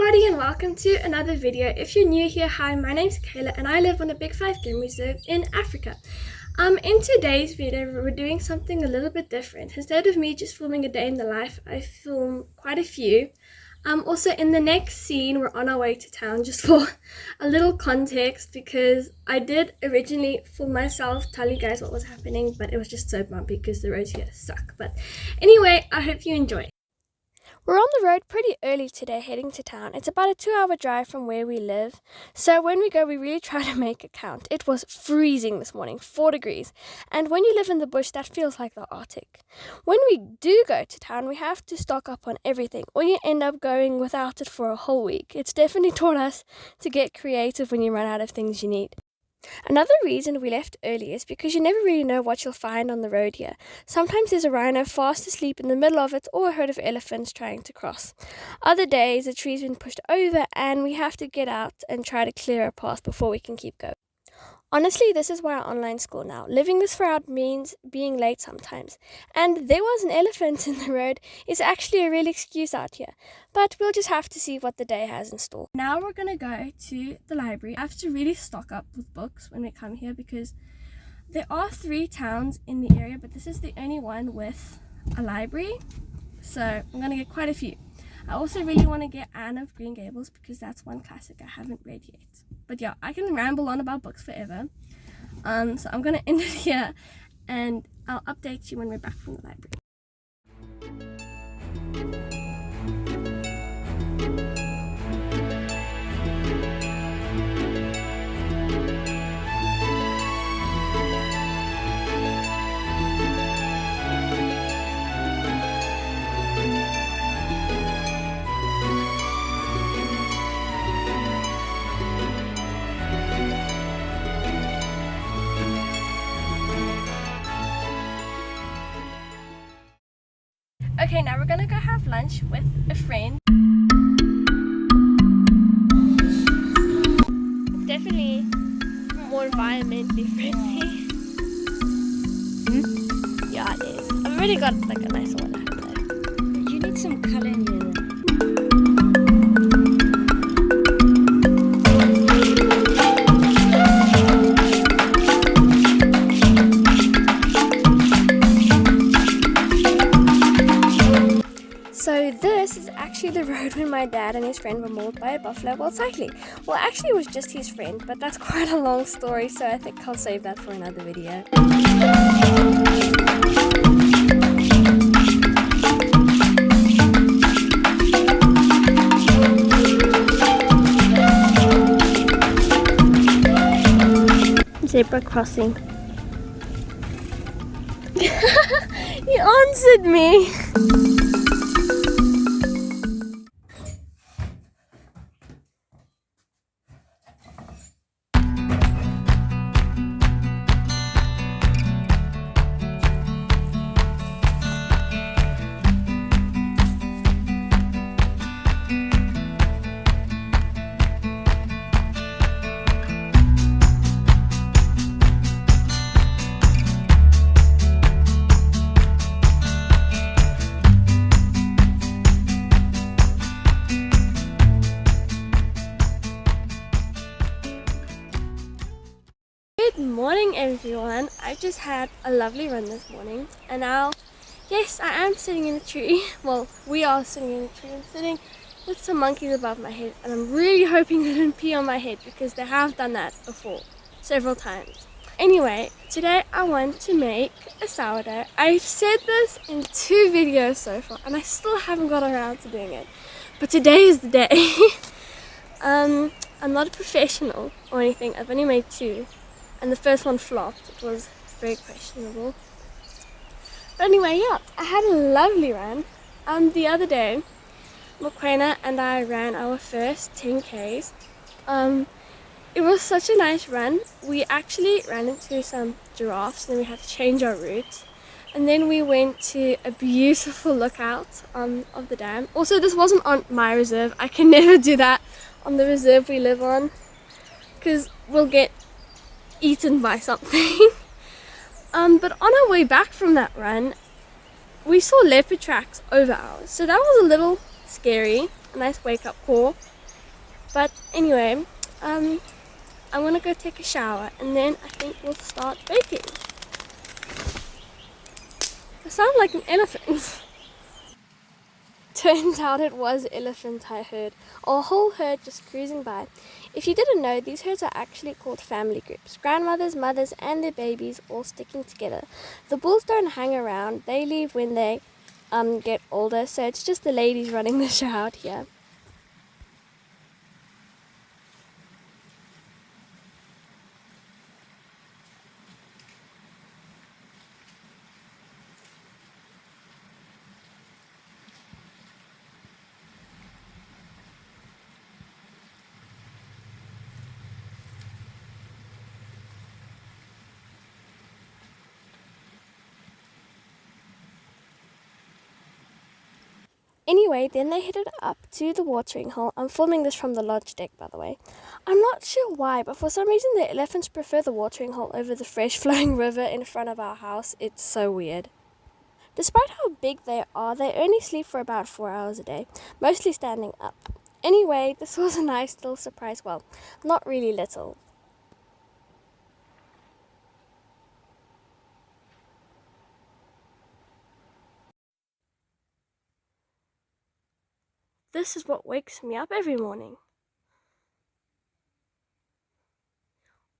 everybody and welcome to another video. If you're new here, hi, my name's Kayla and I live on a Big 5 game reserve in Africa. In today's video we're doing something a little bit different. Instead of me just filming a day in the life, I film quite a few. Also in the next scene we're on our way to town, just for a little context, because I did originally film myself, tell you guys what was happening, but it was just so bumpy because the roads here suck. But anyway, I hope you enjoy. We're on the road pretty early today heading to town. It's about a 2-hour drive from where we live. So when we go, we really try to make it count. It was freezing this morning, 4 degrees. And when you live in the bush, that feels like the Arctic. When we do go to town, we have to stock up on everything, or you end up going without it for a whole week. It's definitely taught us to get creative when you run out of things you need. Another reason we left early is because you never really know what you'll find on the road here. Sometimes there's a rhino fast asleep in the middle of it, or a herd of elephants trying to cross. Other days the tree's been pushed over and we have to get out and try to clear a path before we can keep going. Honestly, this is why I online school now. Living this far out means being late sometimes. And there was an elephant in the road is actually a real excuse out here. But we'll just have to see what the day has in store. Now we're going to go to the library. I have to really stock up with books when we come here because there are 3 towns in the area, but this is the only one with a library. So I'm going to get quite a few. I also really want to get Anne of Green Gables because that's one classic I haven't read yet. But yeah, I can ramble on about books forever. So I'm going to end it here and I'll update you when we're back from the library. Okay, now we're gonna go have lunch with a friend. Definitely more environmentally friendly. Yeah, it is. I've already got like a nice one though. You need some color in your... So this is actually the road when my dad and his friend were mauled by a buffalo while cycling. Well, actually it was just his friend, but that's quite a long story, so I think I'll save that for another video. Zebra crossing. He answered me. Good morning everyone. I just had a lovely run this morning and now, yes, I am sitting in a tree. Well, we are sitting in a tree. I'm sitting with some monkeys above my head and I'm really hoping they don't pee on my head because they have done that before, several times. Anyway, today I want to make a sourdough. I've said this in 2 videos so far and I still haven't got around to doing it. But today is the day. I'm not a professional or anything. I've only made 2. And the first one flopped. It was very questionable. But anyway, yeah, I had a lovely run. The other day, Mokwena and I ran our first 10Ks. It was such a nice run. We actually ran into some giraffes and then we had to change our route. And then we went to a beautiful lookout of the dam. Also, this wasn't on my reserve. I can never do that on the reserve we live on because we'll get eaten by something. But on our way back from that run, we saw leopard tracks over ours, so that was a little scary. a nice wake-up call. But anyway, I'm gonna go take a shower and then I think we'll start baking. I sound like an elephant. Turns out it was elephant I heard, or a whole herd just cruising by. If you didn't know, these herds are actually called family groups. Grandmothers, mothers, and their babies all sticking together. The bulls don't hang around, they leave when they get older, so it's just the ladies running the show out here. Anyway, then they headed up to the watering hole. I'm filming this from the lodge deck, by the way. I'm not sure why, but for some reason the elephants prefer the watering hole over the fresh flowing river in front of our house. It's so weird. Despite how big they are, they only sleep for about 4 hours a day, mostly standing up. Anyway, this was a nice little surprise. Well, not really little. This is what wakes me up every morning.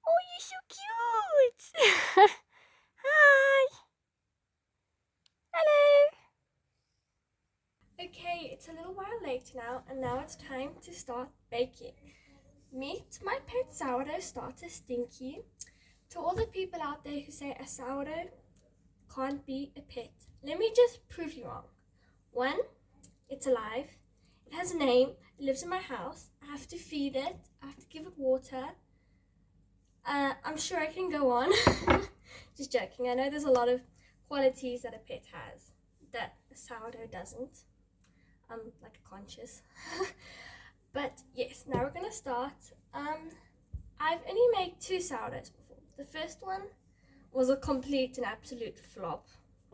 Oh, you're so cute! Hi! Hello! Okay, it's a little while later now, and now it's time to start baking. Meet my pet sourdough starter, Stinky. To all the people out there who say a sourdough can't be a pet, let me just prove you wrong. 1, it's alive. It has a name. It lives in my house. I have to feed it. I have to give it water. I'm sure I can go on. Just joking. I know there's a lot of qualities that a pet has that a sourdough doesn't. Like a conscious. But yes, now we're gonna start. I've only made 2 sourdoughs before. The first one was a complete and absolute flop.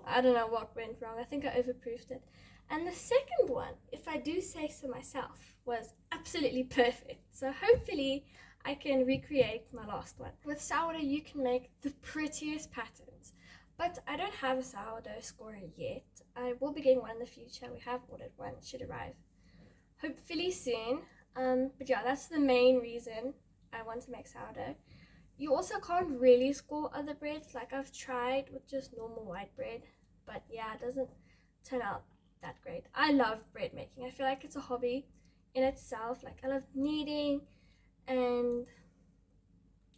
I don't know what went wrong. I think I overproofed it. And the second one, if I do say so myself, was absolutely perfect. So hopefully I can recreate my last one. With sourdough, you can make the prettiest patterns. But I don't have a sourdough scorer yet. I will be getting one in the future. We have ordered one. It should arrive hopefully soon. But yeah, that's the main reason I want to make sourdough. You also can't really score other breads. Like I've tried with just normal white bread. But yeah, it doesn't turn out that great. I love bread making. I feel like it's a hobby in itself. Like I love kneading and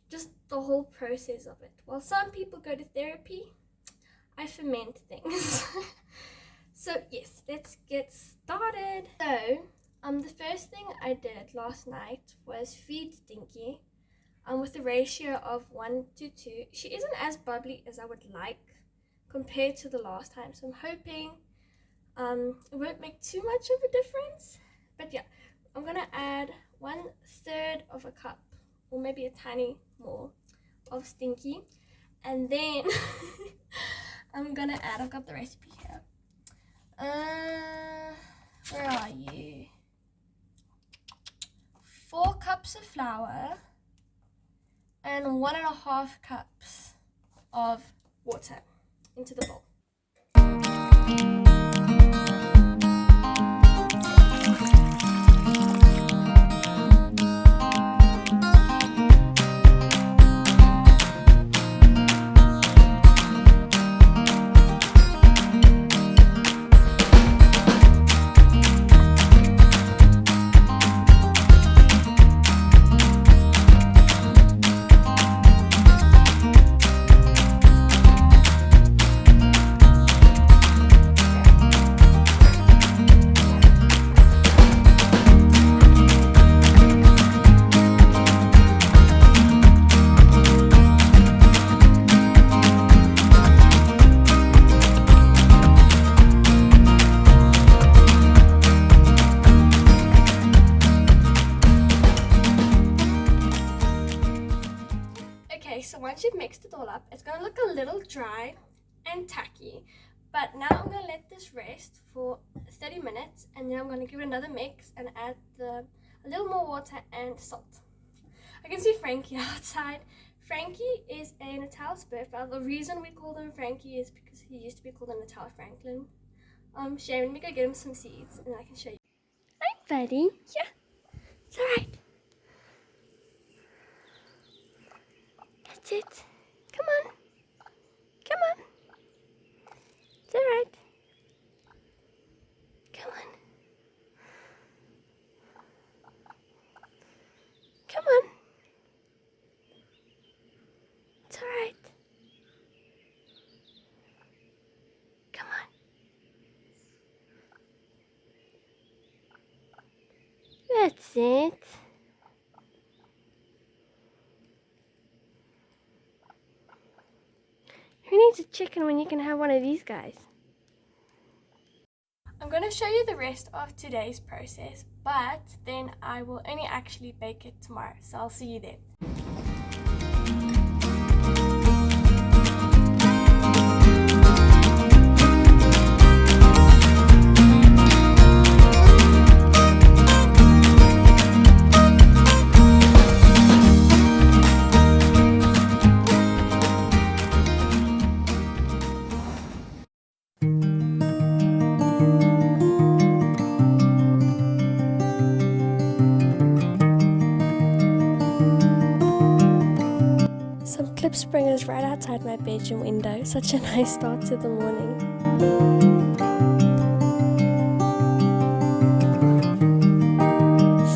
just the whole process of it. While some people go to therapy, I ferment things. So yes, let's get started. So the first thing I did last night was feed Stinky with a ratio of 1 to 2. She isn't as bubbly as I would like compared to the last time, so I'm hoping it won't make too much of a difference. But yeah, I'm gonna add 1/3 of a cup, or maybe a tiny more, of Stinky, and then I'm gonna add, I've got the recipe here. Where are you? 4 cups of flour and 1.5 cups of water into the bowl. So once you've mixed it all up, it's going to look a little dry and tacky, But now I'm going to let this rest for 30 minutes, and then I'm going to give it another mix and add a little more water and salt. I can see Frankie outside. Frankie is a Natal Spitfire. The reason we call him Frankie is because he used to be called a Natal Franklin. Shay, let me go get him some seeds and I can show you. Hi, buddy. Yeah, it's alright. That's it. Come on. Come on. It's alright. Come on. Come on. It's alright. Come on. That's it. Who needs a chicken when you can have one of these guys? I'm going to show you the rest of today's process, but then I will only actually bake it tomorrow, so I'll see you then. Some clip springers right outside my bedroom window. Such a nice start to the morning.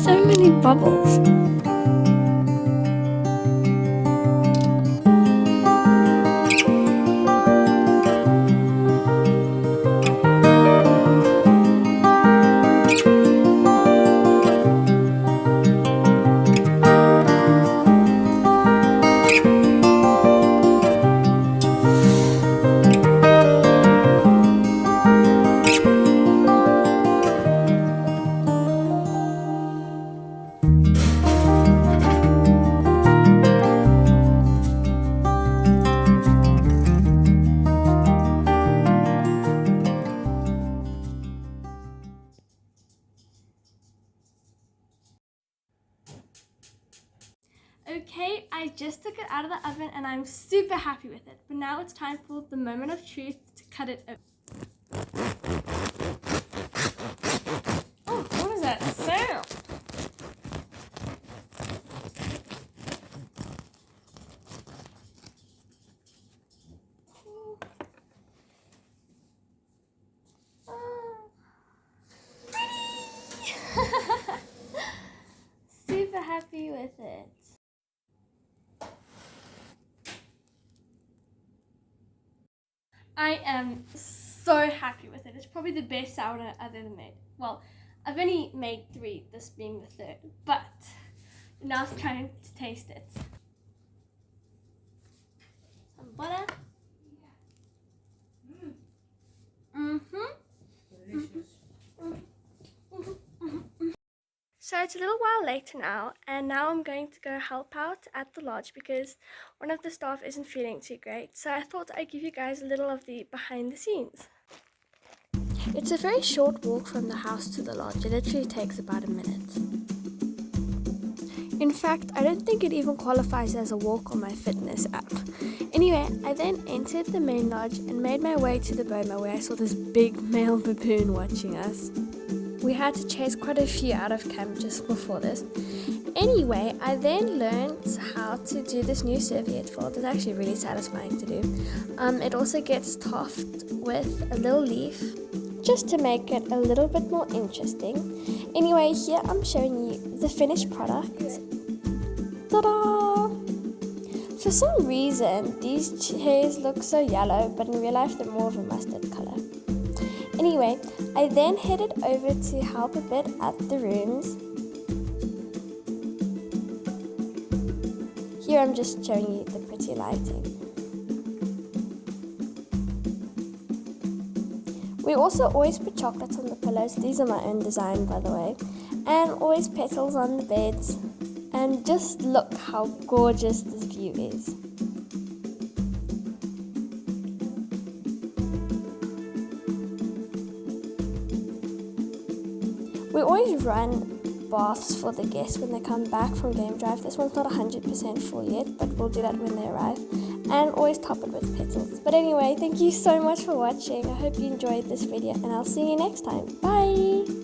So many bubbles. Okay, I just took it out of the oven and I'm super happy with it. But now it's time for the moment of truth to cut it open. Oh, what was that sound? Super happy with it. I am so happy with it. It's probably the best sourdough I've ever made. Well, I've only made 3, this being the 3rd, but now it's time to taste it. Some butter. So it's a little while later now, and now I'm going to go help out at the lodge because one of the staff isn't feeling too great. So I thought I'd give you guys a little of the behind the scenes. It's a very short walk from the house to the lodge. It literally takes about a minute. In fact, I don't think it even qualifies as a walk on my fitness app. Anyway, I then entered the main lodge and made my way to the boma where I saw this big male baboon watching us. We had to chase quite a few out of camp just before this. Anyway, I then learned how to do this new serviette fold. It's actually really satisfying to do. It also gets topped with a little leaf just to make it a little bit more interesting. Anyway, here I'm showing you the finished product. Ta-da! For some reason, these chairs look so yellow, but in real life they're more of a mustard color. Anyway, I then headed over to help a bit at the rooms. Here I'm just showing you the pretty lighting. We also always put chocolates on the pillows. These are my own design, by the way. And always petals on the beds. And just look how gorgeous this view is. always run baths for the guests when they come back from game drive. This one's not 100% full yet, but we'll do that when they arrive. And always top it with pretzels. But anyway, thank you so much for watching. I hope you enjoyed this video, and I'll see you next time. Bye!